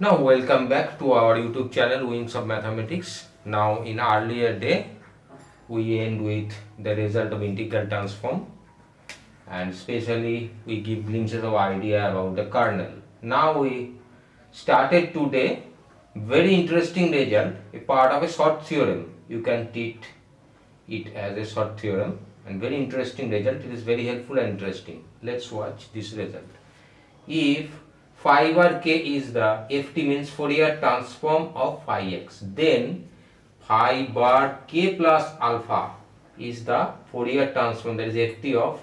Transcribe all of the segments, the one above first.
Now welcome back to our YouTube channel Wings of Mathematics. Now in earlier day we end with the result of integral transform, and especially we give glimpses of idea about the kernel. Now we started today very interesting result, a part of a short theorem. You can treat it as a short theorem and very interesting result. It is very helpful and interesting. Let's watch this result. If phi bar k is the ft means Fourier transform of phi x, then phi bar k plus alpha is the Fourier transform, that is ft of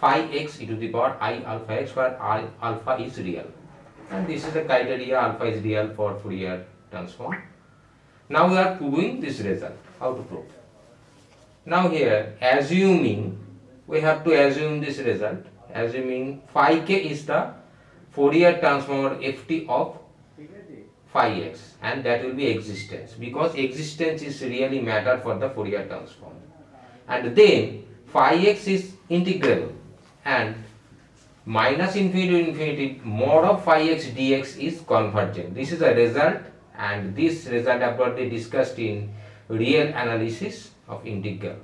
phi x e to the power I alpha x, where alpha is real, and this is the criteria alpha is real for Fourier transform. Now we are proving this result. How to prove? Now here, assuming, we have to assume this result, assuming phi k is the Fourier transform ft of phi x, and that will be existence, because existence is really matter for the Fourier transform. And then phi x is integrable, and minus infinity to infinity mod of phi x dx is convergent. This is a result, and this result have already discussed in real analysis of integral.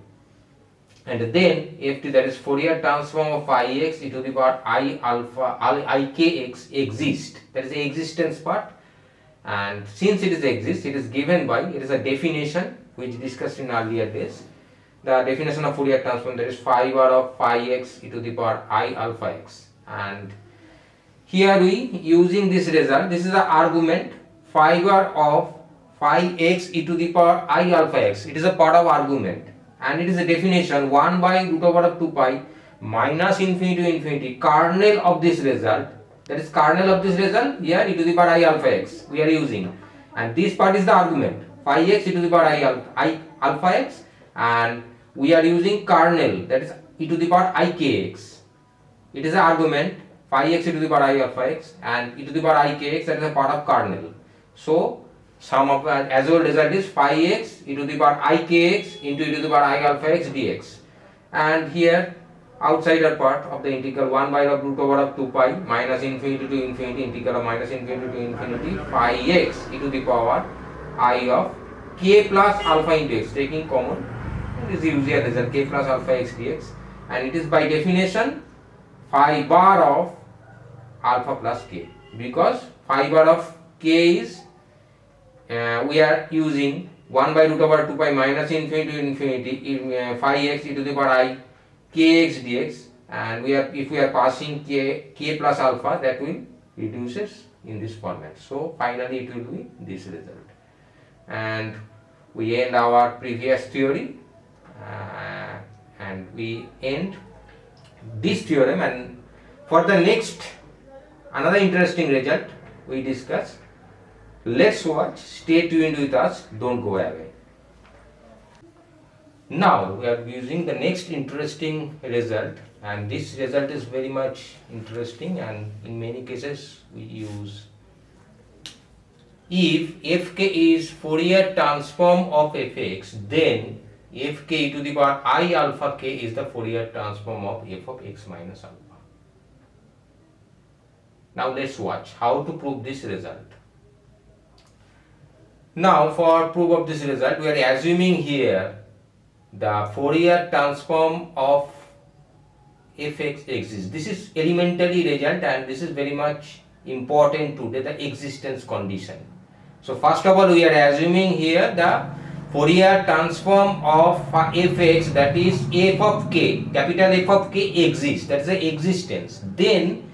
And then ft, that is Fourier transform of phi x e to the power I alpha I k x exists, that is the existence part. And since it exists, it is given by, it is a definition which discussed in earlier days. The definition of Fourier transform, that is phi bar of phi x e to the power I alpha x. And here we using this result, this is the argument phi bar of phi x e to the power I alpha x. It is a part of argument, and it is a definition 1 by root over of 2 pi minus infinity to infinity kernel of this result, that is kernel of this result here e to the power I alpha x we are using, and this part is the argument phi x e to the power I alpha x, and we are using kernel, that is e to the power I k x. It is the argument phi x e to the power I alpha x, and e to the power I k x, that is a part of kernel. So sum of as well result is phi x e to the power I k x into e to the power I alpha x dx, and here outsider part of the integral 1 by root over of 2 pi minus infinity to infinity integral of minus infinity to infinity phi x e to the power I of k plus alpha into x, taking common, it is usual result k plus alpha x dx, and it is by definition phi bar of alpha plus k, because phi bar of k is we are using 1 by root over 2 pi minus infinity to infinity phi x e to the power I k x dx, and we are, if we are passing k plus alpha, that will reduces in this format. So finally it will be this result, and we end our previous theory and we end this theorem, and for the next another interesting result we discuss. Let's watch, stay tuned with us, don't go away. Now we are using the next interesting result, and this result is very much interesting, and in many cases we use, if fk is Fourier transform of fx, then fk e to the power I alpha k is the Fourier transform of f of x minus alpha. Now let's watch how to prove this result. Now for proof of this result, we are assuming here the Fourier transform of fx exists. This is elementary result, and this is very much important today, the existence condition. So first of all, we are assuming here the Fourier transform of fx, that is f of k, capital F of k exists, that is the existence. Then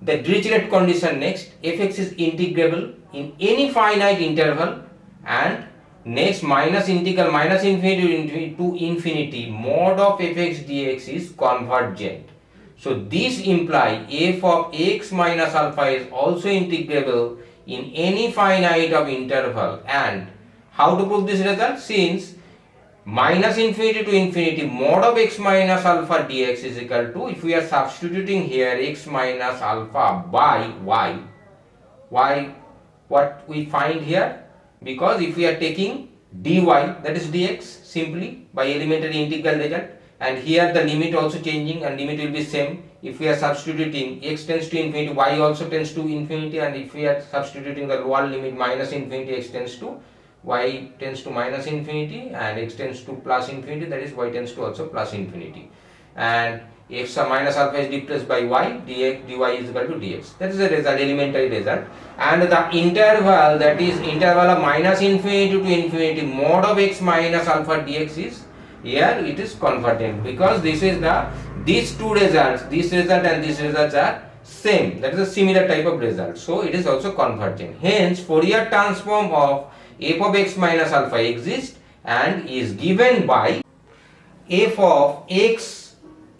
the Dirichlet condition next, fx is integrable in any finite interval, and next minus integral minus infinity to infinity mod of fx dx is convergent. So this implies f of x minus alpha is also integrable in any finite of interval. And how to prove this result? Since minus infinity to infinity mod of x minus alpha dx is equal to, if we are substituting here x minus alpha by y, what we find here, because if we are taking dy, that is dx simply by elementary integral result, and here the limit also changing, and limit will be same if we are substituting x tends to infinity, y also tends to infinity, and if we are substituting the lower limit minus infinity, x tends to, y tends to minus infinity, and x tends to plus infinity, that is y tends to also plus infinity, and x minus alpha is replaced by y, dx dy is equal to dx. That is the result, elementary result. And the interval, that is interval of minus infinity to infinity mod of x minus alpha dx is, here it is convergent, because this is the, these two results, this result and this results are same, that is a similar type of result, so it is also convergent. Hence Fourier transform of f of x minus alpha exists and is given by f of x,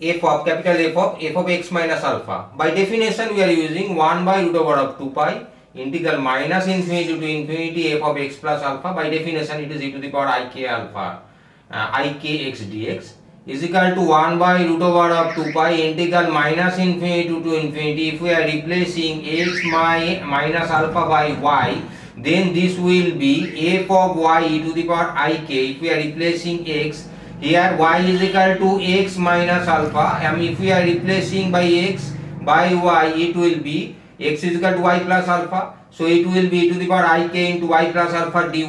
f of capital F of x minus alpha. By definition we are using 1 by root over of 2 pi integral minus infinity to infinity f of x plus alpha. By definition it is e to the power I k alpha I k x dx is equal to 1 by root over of 2 pi integral minus infinity to infinity. If we are replacing x minus alpha by y, then this will be f of y e to the power I k. If we are replacing x, here y is equal to x minus alpha, and if we are replacing by x by y, it will be x is equal to y plus alpha, so it will be e to the power I k into y plus alpha dy.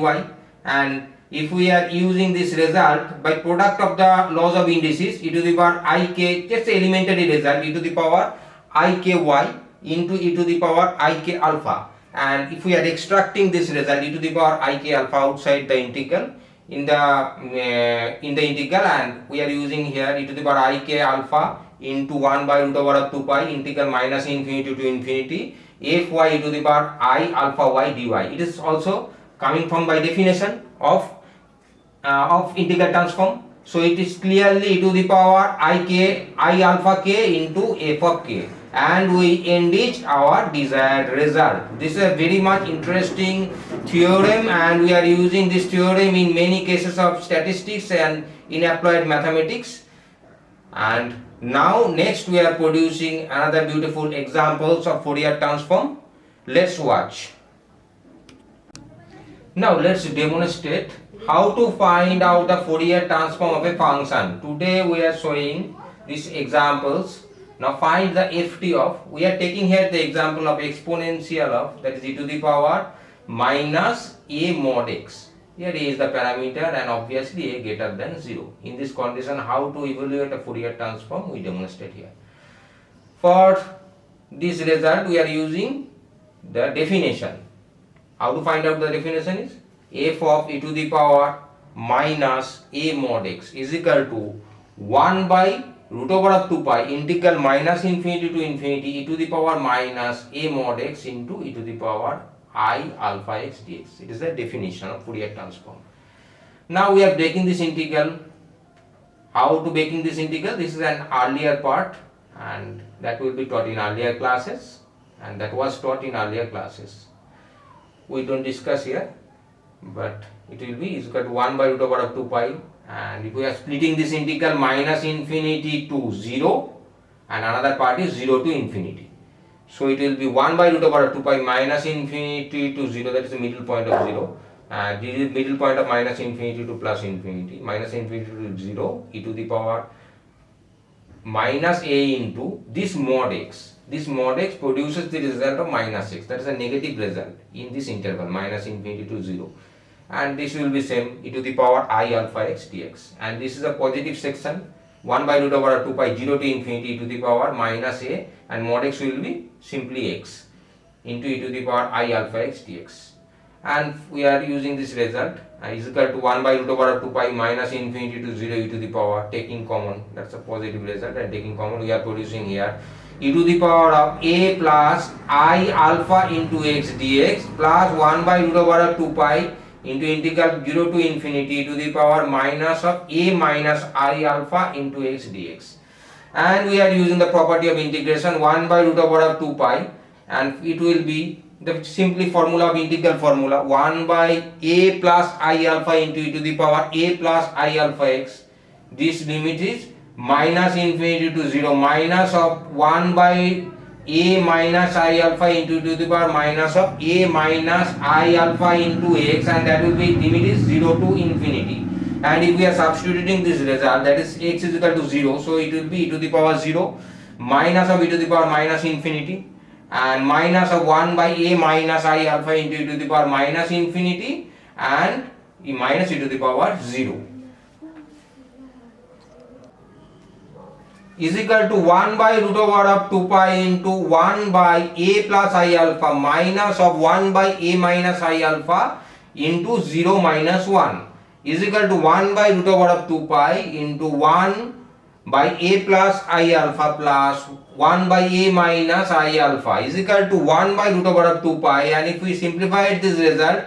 And if we are using this result by product of the laws of indices, e to the power I k, just elementary result, e to the power I k y into e to the power I k alpha. And if we are extracting this result, e to the power I k alpha outside the integral, in the integral, and we are using here e to the power I k alpha into 1 by root over of 2 pi integral minus infinity to infinity f y e to the power I alpha y dy. It is also coming from by definition of integral transform, so it is clearly e to the power I alpha k into f of k, and we enrich our desired result. This is a very much interesting theorem, and we are using this theorem in many cases of statistics and in applied mathematics. And now next we are producing another beautiful examples of Fourier transform. Let's watch. Now let's demonstrate how to find out the Fourier transform of a function. Today we are showing these examples. Now find the ft of, we are taking here the example of exponential of, that is e to the power minus a mod x. Here a is the parameter and obviously a greater than 0. In this condition, how to evaluate a Fourier transform we demonstrate here. For this result we are using the definition. How to find out the definition is f of e to the power minus a mod x is equal to 1 by root over of 2 pi integral minus infinity to infinity e to the power minus a mod x into e to the power I alpha x dx. It is the definition of Fourier transform. Now we are breaking this integral. How to breaking this integral? This is an earlier part, and that will be taught in earlier classes, and that was taught in earlier classes. We don't discuss here, but it will be is equal to 1 by root over of 2 pi, and if we are splitting this integral minus infinity to 0 and another part is 0 to infinity, so it will be 1 by root over 2 pi minus infinity to 0, that is the middle point of 0, and this is middle point of minus infinity to plus infinity, minus infinity to 0 e to the power minus a into this mod x. This mod x produces the result of minus x, that is a negative result in this interval minus infinity to 0, and this will be same e to the power I alpha x dx, and this is a positive section 1 by root over 2 pi 0 to infinity e to the power minus a, and mod x will be simply x into e to the power I alpha x dx, and we are using this result is equal to 1 by root over 2 pi minus infinity to 0 e to the power, taking common, that's a positive result, and taking common we are producing here e to the power of a plus I alpha into x dx plus 1 by root over 2 pi into integral 0 to infinity e to the power minus of a minus I alpha into x dx, and we are using the property of integration 1 by root over 2 pi, and it will be the simply formula of integral formula 1 by a plus I alpha into e to the power a plus I alpha x. This limit is minus infinity to 0 minus of 1 by a minus I alpha into e to the power minus of a minus I alpha into x, and that will be limit is 0 to infinity, and if we are substituting this result, that is x is equal to 0, so it will be e to the power 0 minus of e to the power minus infinity, and minus of 1 by a minus I alpha into e to the power minus infinity, and minus e to the power 0 is equal to 1 by root over of 2 pi into 1 by a plus I alpha minus of 1 by a minus I alpha into 0 minus 1 is equal to 1 by root over of 2 pi into 1 by a plus I alpha plus 1 by a minus I alpha is equal to 1 by root over of 2 pi, and if we simplify this result,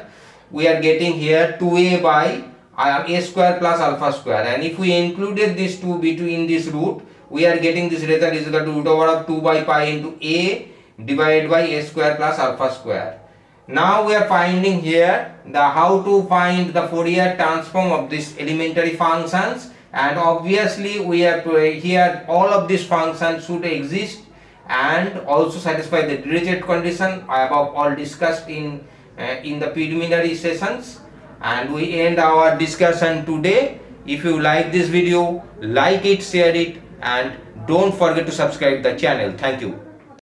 we are getting here 2a by a square plus alpha square, and if we included this 2 between this root, we are getting this result is equal to root over of 2 by pi into a divided by a square plus alpha square. Now we are finding here the how to find the Fourier transform of these elementary functions, and obviously we have here all of these functions should exist and also satisfy the Dirichlet condition above all discussed in the preliminary sessions. And we end our discussion today. If you like this video, like it, share it, and don't forget to subscribe the channel. Thank you.